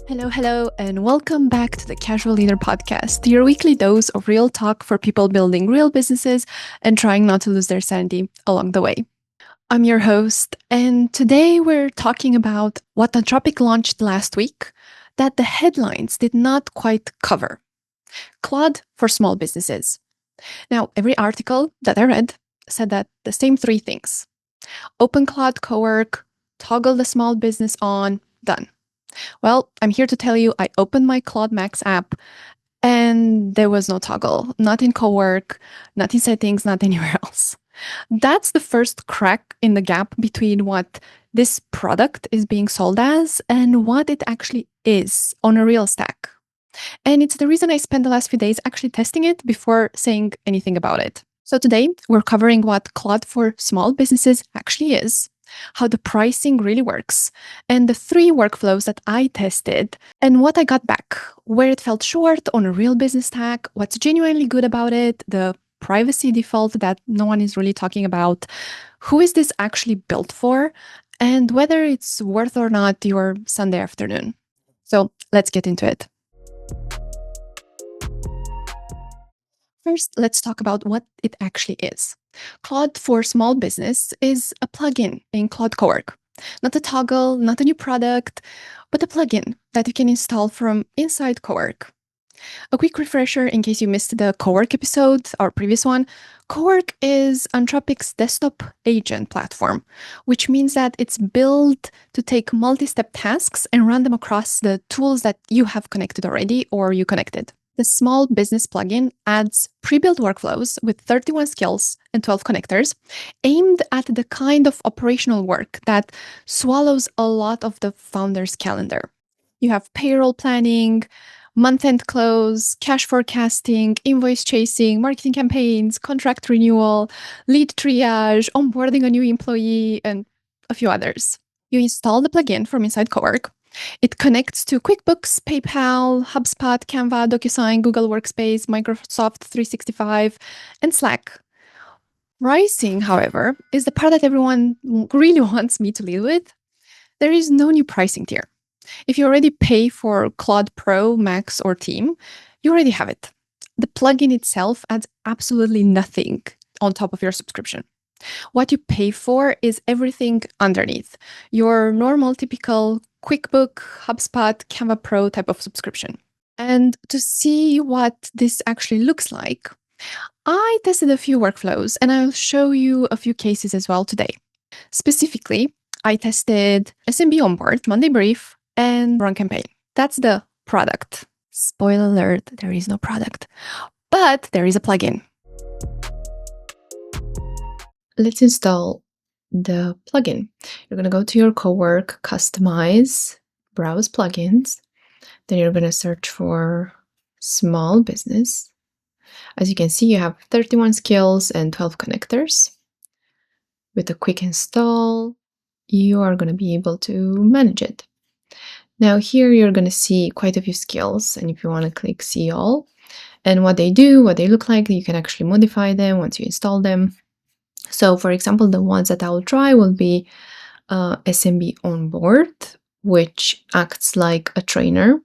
Hello, and welcome back to the Casual Leader Podcast, your weekly dose of real talk for people building real businesses and trying not to lose their sanity along the way. I'm your host, and today we're talking about what Anthropic launched last week that the headlines did not quite cover. Claude for small businesses. Now, every article that I read said that the same three things. Open Claude Cowork, toggle the small business on, done. Well, I'm here to tell you I opened my Claude Max app and there was no toggle, not in Cowork, not in settings, not anywhere else. That's the first crack in the gap between what this product is being sold as and what it actually is on a real stack. And it's the reason I spent the last few days actually testing it before saying anything about it. So today we're covering what Claude for small businesses actually is, how the pricing really works, and the 3 workflows that I tested and what I got back, where it felt short on a real business stack, what's genuinely good about it, the privacy default that no one is really talking about, who is this actually built for, and whether it's worth or not your Sunday afternoon. So let's get into it. First, let's talk about what it actually is. Claude for small business is a plugin in Claude Cowork. Not a toggle, not a new product, but a plugin that you can install from inside Cowork. A quick refresher in case you missed the Cowork episode, our previous one. Cowork is Anthropic's desktop agent platform, which means that it's built to take multi-step tasks and run them across the tools that you have connected already or you connected. The small business plugin adds pre-built workflows with 31 skills and 12 connectors aimed at the kind of operational work that swallows a lot of the founder's calendar. You have payroll planning, month-end close, cash forecasting, invoice chasing, marketing campaigns, contract renewal, lead triage, onboarding a new employee, and a few others. You install the plugin from inside Cowork. It connects to QuickBooks, PayPal, HubSpot, Canva, DocuSign, Google Workspace, Microsoft 365, and Slack. Pricing, however, is the part that everyone really wants me to lead with. There is no new pricing tier. If you already pay for Claude Pro, Max, or Team, you already have it. The plugin itself adds absolutely nothing on top of your subscription. What you pay for is everything underneath, your normal, typical QuickBook, HubSpot, Canva Pro type of subscription. And to see what this actually looks like, I tested a few workflows and I'll show you a few cases as well today. Specifically, I tested smb-onboard, Monday Brief, and Run Campaign. That's the product. Spoiler alert, there is no product, but there is a plugin. Let's install the plugin. You're going to go to your Cowork, Customize, Browse Plugins. Then you're going to search for Small Business. As you can see, you have 31 skills and 12 connectors. With a quick install, you are going to be able to manage it. Now here you're going to see quite a few skills, and if you want to click See All, and what they do, what they look like, you can actually modify them once you install them. So for example, the ones that I will try will be smb-onboard, which acts like a trainer.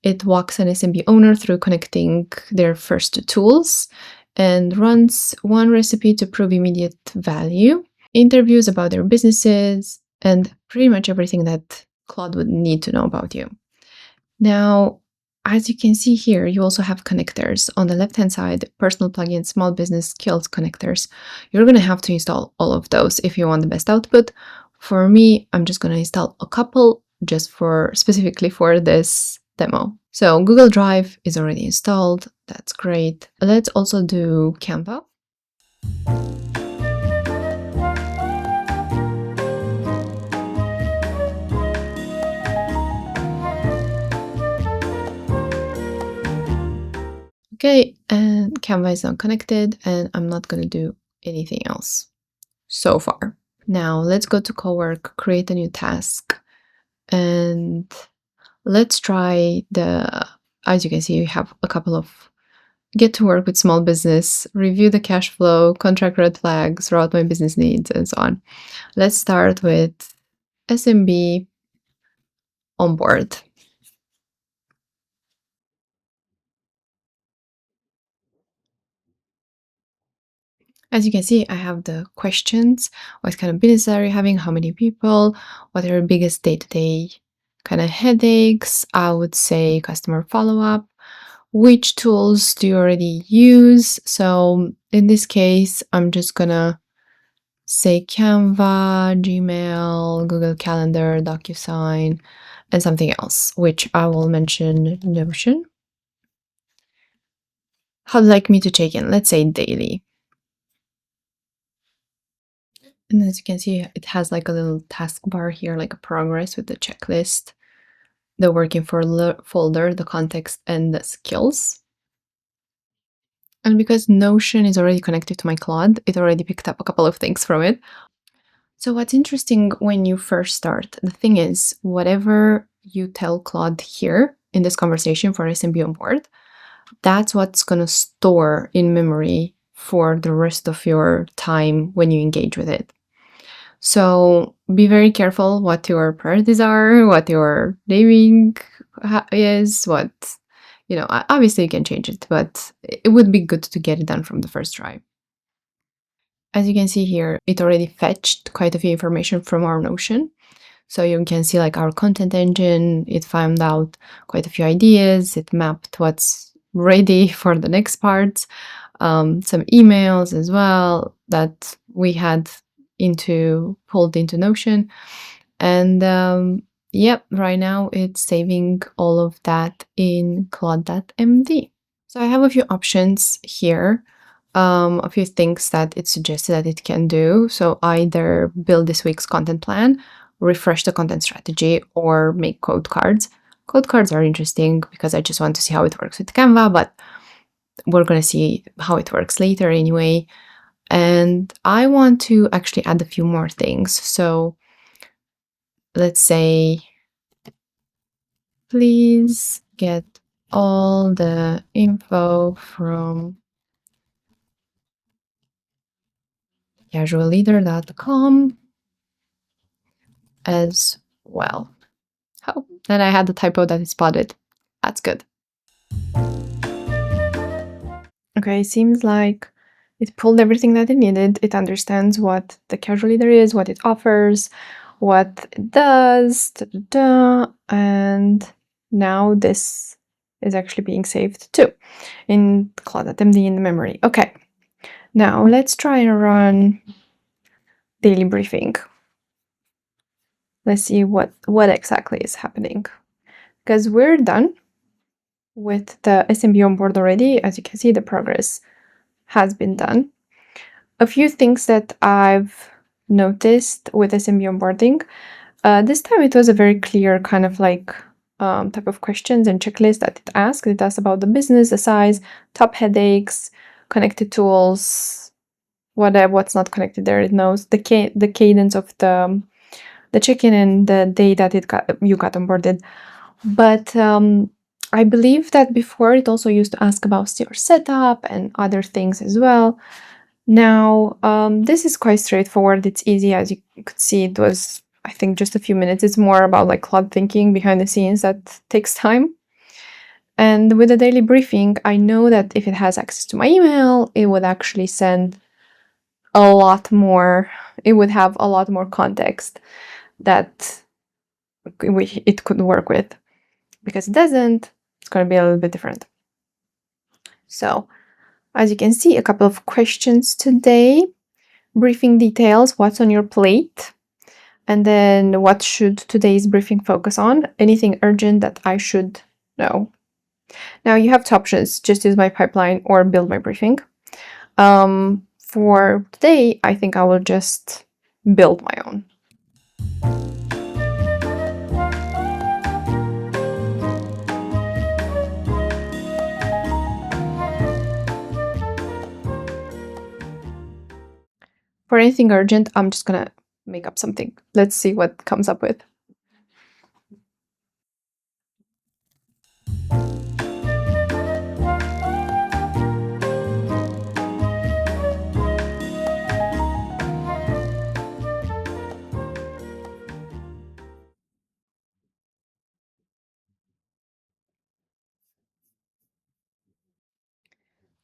It walks an SMB owner through connecting their first 2 tools and runs 1 recipe to prove immediate value, interviews about their businesses, and pretty much everything that Claude would need to know about you. Now, as you can see here, you also have connectors. On the left-hand side, personal plugin, small business skills connectors. You're going to have to install all of those if you want the best output. For me, I'm just going to install a couple just specifically for this demo. So Google Drive is already installed. That's great. Let's also do Canva. Okay, and Canva is not connected, and I'm not going to do anything else so far. Now let's go to Cowork, create a new task, and let's try as you can see, you have a couple of get to work with small business, review the cash flow, contract red flags, route my business needs, and so on. Let's start with SMB onboard. As you can see, I have the questions. What kind of business are you having? How many people? What are your biggest day-to-day kind of headaches? I would say customer follow-up. Which tools do you already use? So in this case, I'm just gonna say Canva, Gmail, Google Calendar, DocuSign, and something else, which I will mention Notion. How would you like me to check in? Let's say daily. And as you can see, it has like a little taskbar here, like a progress with the checklist, the working for folder, the context, and the skills. And because Notion is already connected to my Claude, it already picked up a couple of things from it. So what's interesting when you first start, the thing is, whatever you tell Claude here in this conversation for SMB on board, that's what's going to store in memory for the rest of your time when you engage with it. So be very careful what your priorities are, what your naming is, what, obviously you can change it, but it would be good to get it done from the first try. As you can see here, it already fetched quite a few information from our Notion. So you can see like our content engine, it found out quite a few ideas, it mapped what's ready for the next parts, some emails as well that we had pulled into Notion. And yep, right now it's saving all of that in Claude.md. So I have a few options here, a few things that it suggested that it can do. So either build this week's content plan, refresh the content strategy, or make code cards. Code cards are interesting because I just want to see how it works with Canva, but we're going to see how it works later anyway. And I want to actually add a few more things. So let's say, please get all the info from casualleader.com as well. Oh, and I had the typo that is spotted. That's good. Okay, seems like it pulled everything that it needed. It understands what the casual leader is, what it offers, what it does, and now this is actually being saved too in Claude.md in the memory. Okay, now let's try and run daily briefing. Let's see what exactly is happening. Because we're done with the SMB on board already. As you can see, the progress has been done. A few things that I've noticed with SMB onboarding. This time it was a very clear kind of like type of questions and checklist that it asked. It asked about the business, the size, top headaches, connected tools, what's not connected there. It knows the cadence of the check-in and the day that you got onboarded. But I believe that before it also used to ask about your setup and other things as well. Now, this is quite straightforward. It's easy. As you could see, it was, I think, just a few minutes. It's more about like cloud thinking behind the scenes that takes time. And with the daily briefing, I know that if it has access to my email, it would actually send a lot more. It would have a lot more context that it could work with. Because it doesn't, it's going to be a little bit different. So, as you can see, a couple of questions today. Briefing details, what's on your plate? And then what should today's briefing focus on? Anything urgent that I should know? Now you have two options, just use my pipeline or build my briefing. For today, I think I will just build my own. For anything urgent, I'm just gonna make up something. Let's see what comes up with.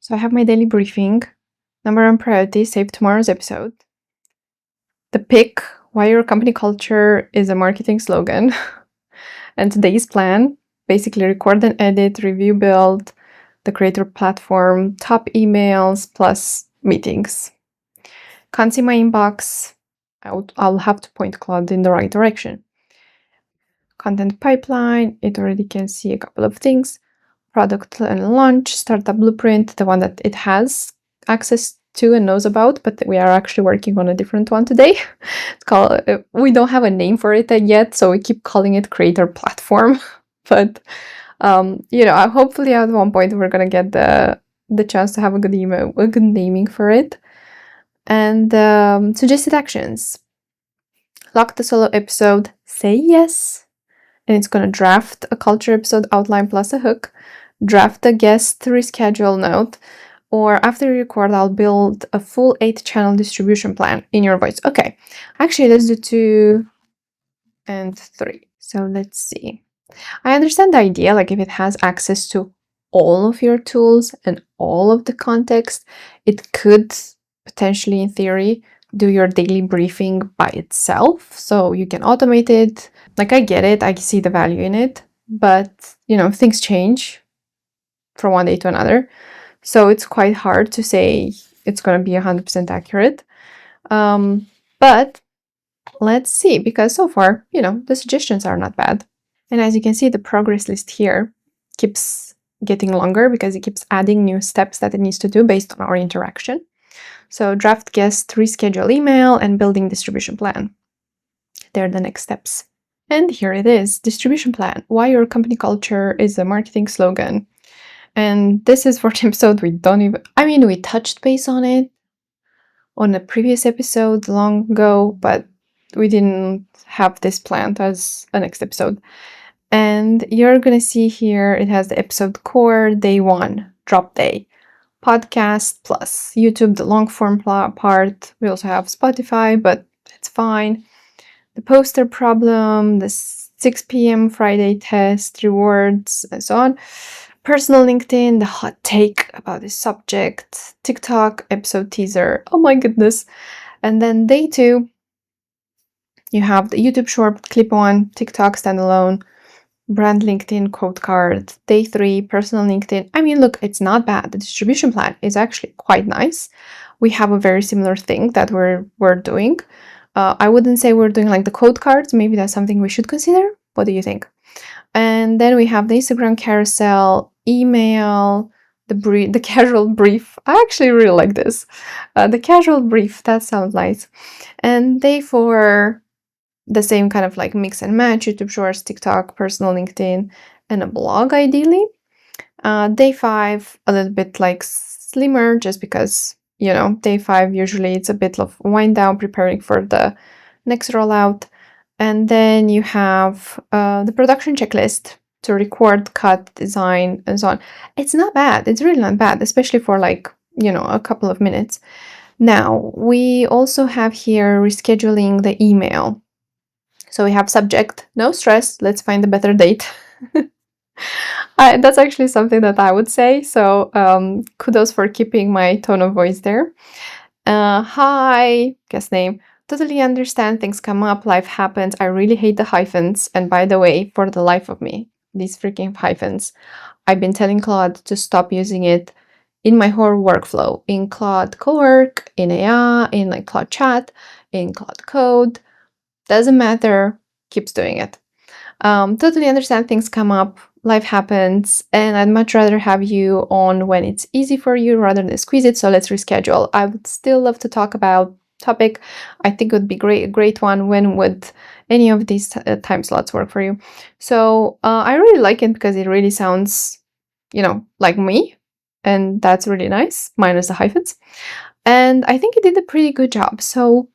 So I have my daily briefing. Number one priority, save tomorrow's episode. The pick, why your company culture is a marketing slogan. And today's plan, basically record and edit, review, build, the creator platform, top emails, plus meetings. Can't see my inbox. I'll have to point Claude in the right direction. Content pipeline, it already can see a couple of things. Product and launch, startup blueprint, the one that it has access to and knows about, but we are actually working on a different one today. It's called, we don't have a name for it yet, so we keep calling it creator platform. But hopefully at one point we're gonna get the chance to have a good naming for it. And suggested actions. Lock the solo episode, say yes, and it's gonna draft a culture episode outline plus a hook, draft a guest reschedule note, or after you record, I'll build a full 8-channel distribution plan in your voice. Okay, actually, let's do 2 and 3. So let's see. I understand the idea, like if it has access to all of your tools and all of the context, it could potentially, in theory, do your daily briefing by itself. So you can automate it. Like, I get it, I see the value in it, but things change from one day to another. So it's quite hard to say it's going to be 100% accurate. But let's see, because so far, the suggestions are not bad. And as you can see, the progress list here keeps getting longer because it keeps adding new steps that it needs to do based on our interaction. So draft guest, reschedule email, and building distribution plan. They're the next steps. And here it is, distribution plan. Why your company culture is a marketing slogan. And this is for the episode we touched base on it on a previous episode long ago, but we didn't have this planned as a next episode. And you're gonna see here, it has the episode core, day 1, drop day, podcast plus YouTube, the long form part. We also have Spotify, but it's fine. The poster problem, the 6 p.m. Friday test, rewards, and so on. Personal LinkedIn, the hot take about this subject, TikTok, episode teaser, oh my goodness. And then day 2, you have the YouTube short, clip on, TikTok standalone, brand LinkedIn quote card. Day 3, personal LinkedIn. Look, it's not bad. The distribution plan is actually quite nice. We have a very similar thing that we're doing. I wouldn't say we're doing like the quote cards. Maybe that's something we should consider. What do you think? And then we have the Instagram carousel, email, the casual brief. I actually really like this. The casual brief, that sounds nice. And day 4, the same kind of like mix and match, YouTube Shorts, TikTok, personal LinkedIn, and a blog ideally. Day 5, a little bit like slimmer, just because, day 5, usually it's a bit of wind down, preparing for the next rollout. And then you have the production checklist to record, cut, design, and so on. It's not bad. It's really not bad, especially for like, a couple of minutes. Now, we also have here rescheduling the email. So we have subject, no stress, let's find a better date. That's actually something that I would say. So kudos for keeping my tone of voice there. Hi, guest name. Totally understand, things come up, life happens. I really hate the hyphens. And by the way, for the life of me, these freaking hyphens, I've been telling Claude to stop using it in my whole workflow, in Claude Cowork, in AI, in like Claude Chat, in Claude Code. Doesn't matter, keeps doing it. Totally understand, things come up, life happens, and I'd much rather have you on when it's easy for you rather than squeeze it, so let's reschedule. I would still love to talk about topic. I think it would be a great one. When would any of these time slots work for you? So I really like it because it really sounds, like me, and that's really nice, minus the hyphens. And I think it did a pretty good job. So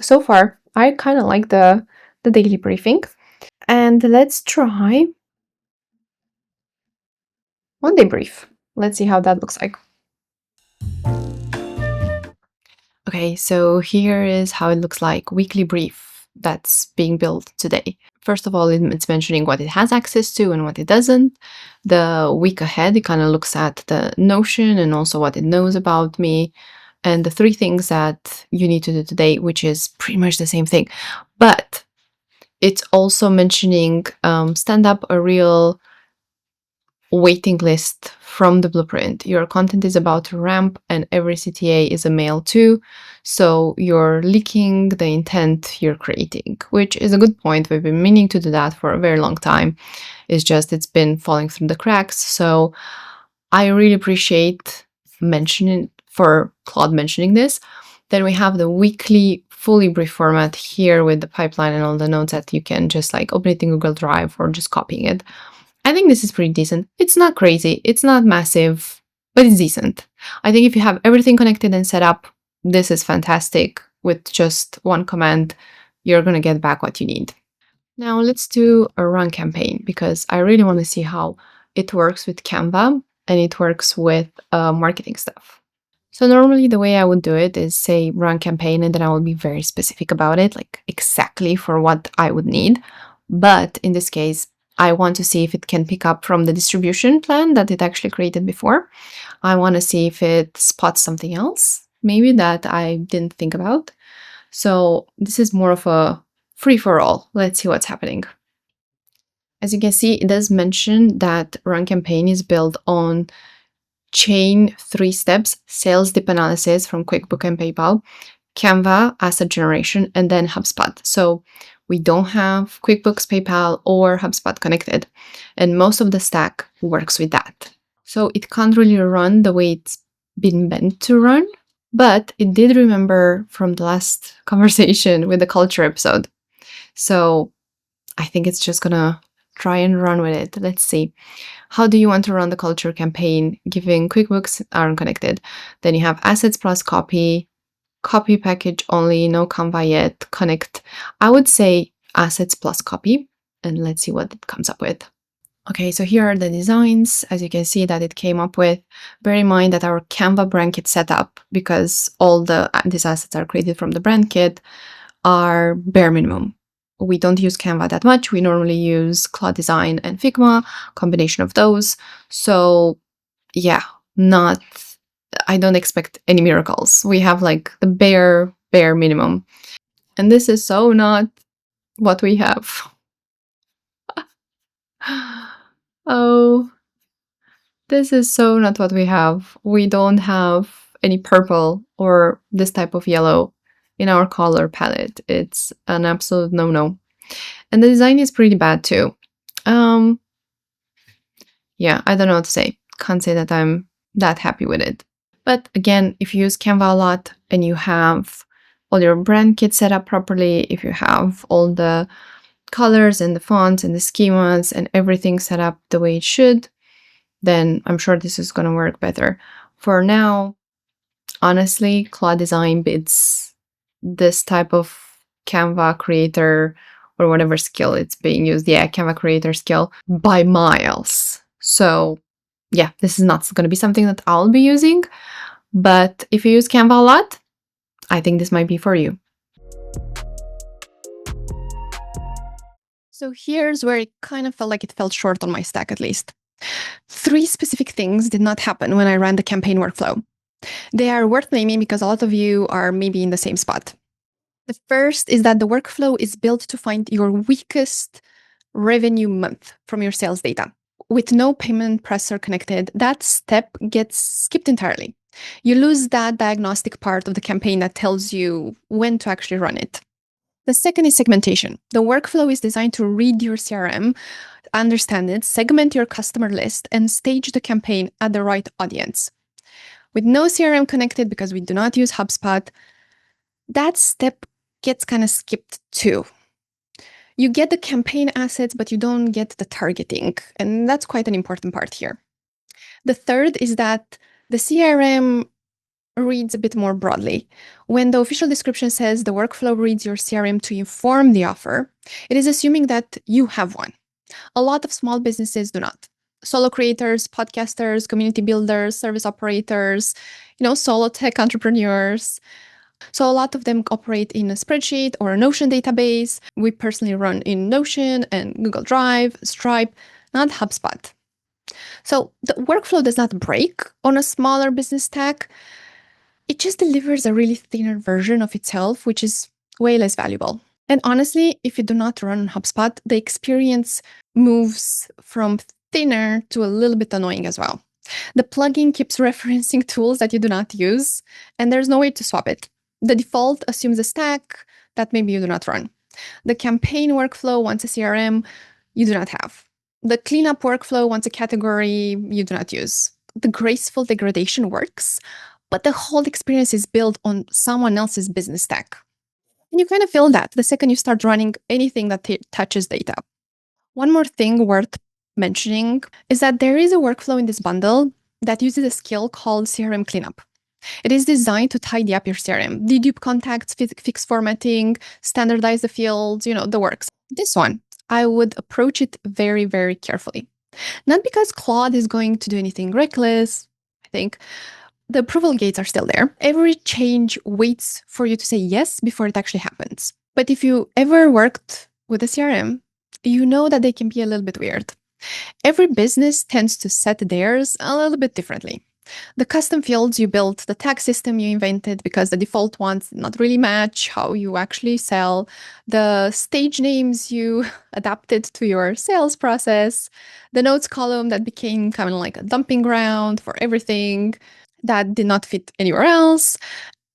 so far, I kind of like the daily briefing. And let's try one day brief. Let's see how that looks like. Okay, so here is how it looks like, weekly brief that's being built today. First of all, it's mentioning what it has access to and what it doesn't. The week ahead, it kind of looks at the Notion and also what it knows about me. and the 3 things that you need to do today, which is pretty much the same thing. But it's also mentioning stand up a real waiting list from the blueprint. Your content is about to ramp, and every CTA is a male too. So you're leaking the intent you're creating, which is a good point. We've been meaning to do that for a very long time. It's been falling through the cracks. So I really appreciate Claude mentioning this. Then we have the weekly fully brief format here with the pipeline and all the notes that you can just like open it in Google Drive or just copying it. I think this is pretty decent. It's not crazy, it's not massive, but it's decent. I think if you have everything connected and set up, this is fantastic. With just one command, you're going to get back what you need. Now let's do a run campaign, because I really want to see how it works with Canva and it works with marketing stuff. So normally the way I would do it is say run campaign, and then I will be very specific about it, like exactly for what I would need. But in this case, I want to see if it can pick up from the distribution plan that it actually created before. I want to see if it spots something else, maybe that I didn't think about. So this is more of a free-for-all. Let's see what's happening. As you can see, it does mention that run campaign is built on chain 3 steps: sales dip analysis from QuickBooks and PayPal, Canva asset generation, and then HubSpot. So we don't have QuickBooks, PayPal, or HubSpot connected, and most of the stack works with that. So it can't really run the way it's been meant to run, but it did remember from the last conversation with the culture episode. So I think it's just gonna try and run with it. Let's see. How do you want to run the culture campaign given QuickBooks aren't connected? Then you have assets plus copy package only, no Canva yet, connect. I would say assets plus copy, and let's see what it comes up with. Okay, so here are the designs, as you can see, that it came up with. Bear in mind that our Canva brand kit setup, because all these assets are created from the brand kit, are bare minimum. We don't use Canva that much. We normally use Claude Design and Figma, combination of those. So yeah, I don't expect any miracles. We have like the bare minimum. And this is so not what we have. Oh, this is so not what we have. We don't have any purple or this type of yellow in our color palette. It's an absolute no-no. And the design is pretty bad too. Yeah, I don't know what to say. Can't say that I'm that happy with it. But again, if you use Canva a lot and you have all your brand kit set up properly, if you have all the colors and the fonts and the schemas and everything set up the way it should, then I'm sure this is going to work better. For now, honestly, Claude Design beats this type of Canva creator or whatever skill it's being used. Yeah, Canva creator skill by miles. So yeah, this is not going to be something that I'll be using. But if you use Canva a lot, I think this might be for you. So here's where it kind of felt like it fell short on my stack, at least. 3 specific things did not happen when I ran the campaign workflow. They are worth naming because a lot of you are maybe in the same spot. The first is that the workflow is built to find your weakest revenue month from your sales data. With no payment presser connected, that step gets skipped entirely. You lose that diagnostic part of the campaign that tells you when to actually run it. The second is segmentation. The workflow is designed to read your CRM, understand it, segment your customer list, and stage the campaign at the right audience. With no CRM connected, because we do not use HubSpot, that step gets kind of skipped too. You get the campaign assets, but you don't get the targeting, and that's quite an important part here. The third is that the CRM reads a bit more broadly. When the official description says the workflow reads your CRM to inform the offer, it is assuming that you have one. A lot of small businesses do not. Solo creators, podcasters, community builders, service operators, solo tech entrepreneurs. So a lot of them operate in a spreadsheet or a Notion database. We personally run in Notion and Google Drive, Stripe, not HubSpot. So the workflow does not break on a smaller business stack, it just delivers a really thinner version of itself, which is way less valuable. And honestly, if you do not run on HubSpot, the experience moves from thinner to a little bit annoying as well. The plugin keeps referencing tools that you do not use, and there's no way to swap it. The default assumes a stack that maybe you do not run. The campaign workflow wants a CRM you do not have. The cleanup workflow wants a category you do not use. The graceful degradation works, but the whole experience is built on someone else's business stack. And you kind of feel that the second you start running anything that touches data. One more thing worth mentioning is that there is a workflow in this bundle that uses a skill called crm-cleanup. It is designed to tidy up your CRM, dedupe contacts, fix formatting, standardize the fields, the works. This one, I would approach it very, very carefully. Not because Claude is going to do anything reckless, I think. The approval gates are still there. Every change waits for you to say yes before it actually happens. But if you ever worked with a CRM, you know that they can be a little bit weird. Every business tends to set theirs a little bit differently. The custom fields you built, the tag system you invented because the default ones not really match how you actually sell, the stage names you adapted to your sales process, the notes column that became kind of like a dumping ground for everything that did not fit anywhere else,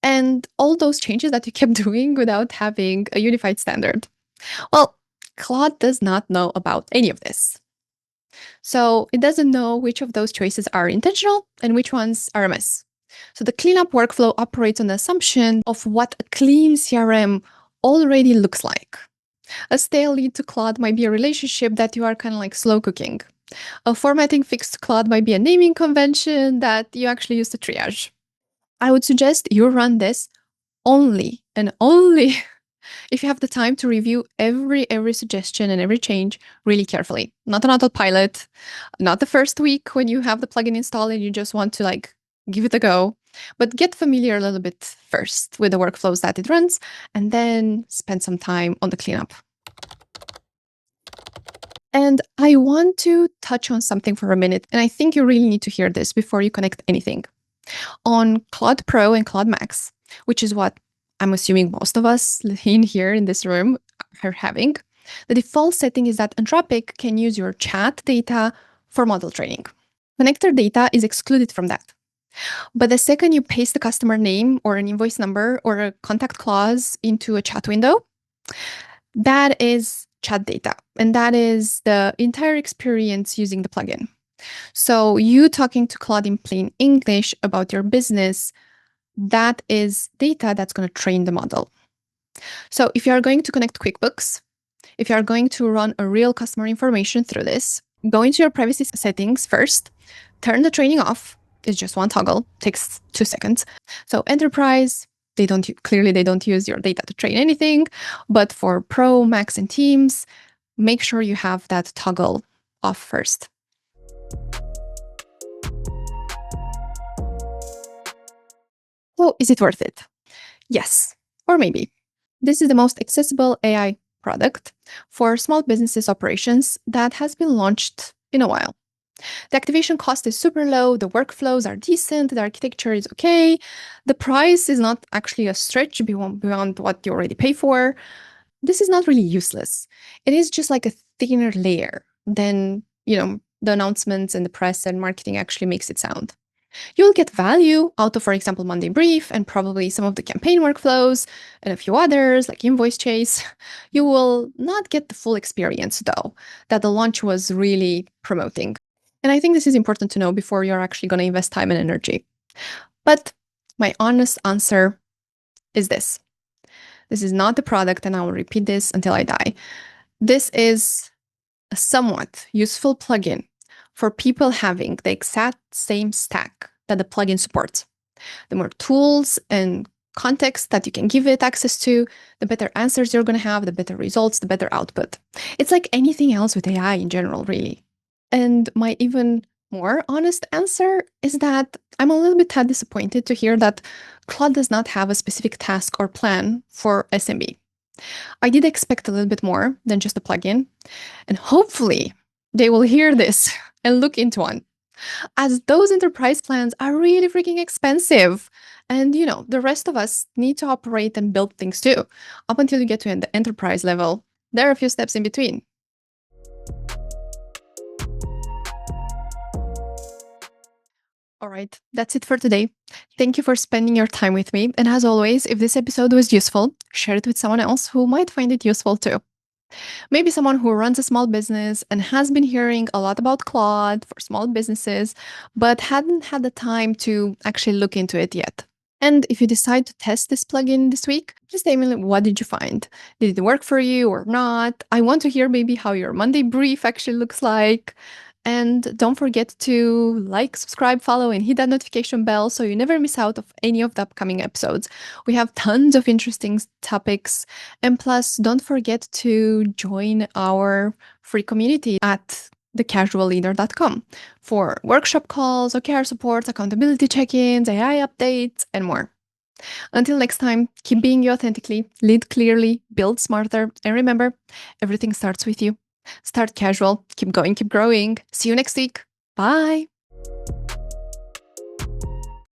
and all those changes that you kept doing without having a unified standard. Well, Claude does not know about any of this. So it doesn't know which of those choices are intentional and which ones are a mess. So the cleanup workflow operates on the assumption of what a clean CRM already looks like. A stale lead to Claude might be a relationship that you are kind of like slow cooking. A formatting fix to Claude might be a naming convention that you actually use to triage. I would suggest you run this only and only if you have the time to review every suggestion and every change really carefully. Not an autopilot, not the first week when you have the plugin installed and you just want to give it a go, but get familiar a little bit first with the workflows that it runs and then spend some time on the cleanup. And I want to touch on something for a minute, and I think you really need to hear this before you connect anything. On Claude Pro and Claude Max, which is what I'm assuming most of us in here in this room are having, the default setting is that Anthropic can use your chat data for model training. Connector data is excluded from that. But the second you paste the customer name or an invoice number or a contact clause into a chat window, that is chat data. And that is the entire experience using the plugin. So you talking to Claude in plain English about your business, that is data that's going to train the model. So if you are going to connect QuickBooks, if you are going to run a real customer information through this, go into your privacy settings first, turn the training off. It's just one toggle, takes 2 seconds. So enterprise, they don't use your data to train anything, but for Pro, Max, and Teams, make sure you have that toggle off first. So is it worth it? Yes, or maybe. This is the most accessible AI product for small businesses operations that has been launched in a while. The activation cost is super low, the workflows are decent, the architecture is okay, the price is not actually a stretch beyond what you already pay for. This is not really useless. It is just like a thinner layer than, the announcements and the press and marketing actually makes it sound. You'll get value out of, for example, Monday Brief and probably some of the campaign workflows and a few others like Invoice Chase. You will not get the full experience, though, that the launch was really promoting. And I think this is important to know before you're actually going to invest time and energy. But my honest answer is this. This is not the product, and I will repeat this until I die. This is a somewhat useful plugin for people having the exact same stack that the plugin supports. The more tools and context that you can give it access to, the better answers you're going to have, the better results, the better output. It's like anything else with AI in general, really. And my even more honest answer is that I'm a little bit disappointed to hear that Claude does not have a specific task or plan for SMB. I did expect a little bit more than just a plugin, and hopefully they will hear this and look into one. as those enterprise plans are really freaking expensive. And the rest of us need to operate and build things too. Up until you get to the enterprise level, there are a few steps in between. All right, that's it for today. Thank you for spending your time with me. And as always, if this episode was useful, share it with someone else who might find it useful too. Maybe someone who runs a small business and has been hearing a lot about Claude for small businesses, but hadn't had the time to actually look into it yet. And if you decide to test this plugin this week, just tell me, what did you find? Did it work for you or not? I want to hear maybe how your Monday brief actually looks like. And don't forget to like, subscribe, follow, and hit that notification bell so you never miss out of any of the upcoming episodes. We have tons of interesting topics. And plus, don't forget to join our free community at thecasualleader.com for workshop calls, OKR support, accountability check-ins, AI updates, and more. Until next time, keep being you authentically, lead clearly, build smarter, and remember, everything starts with you. Start casual, keep going, keep growing. See you next week. Bye.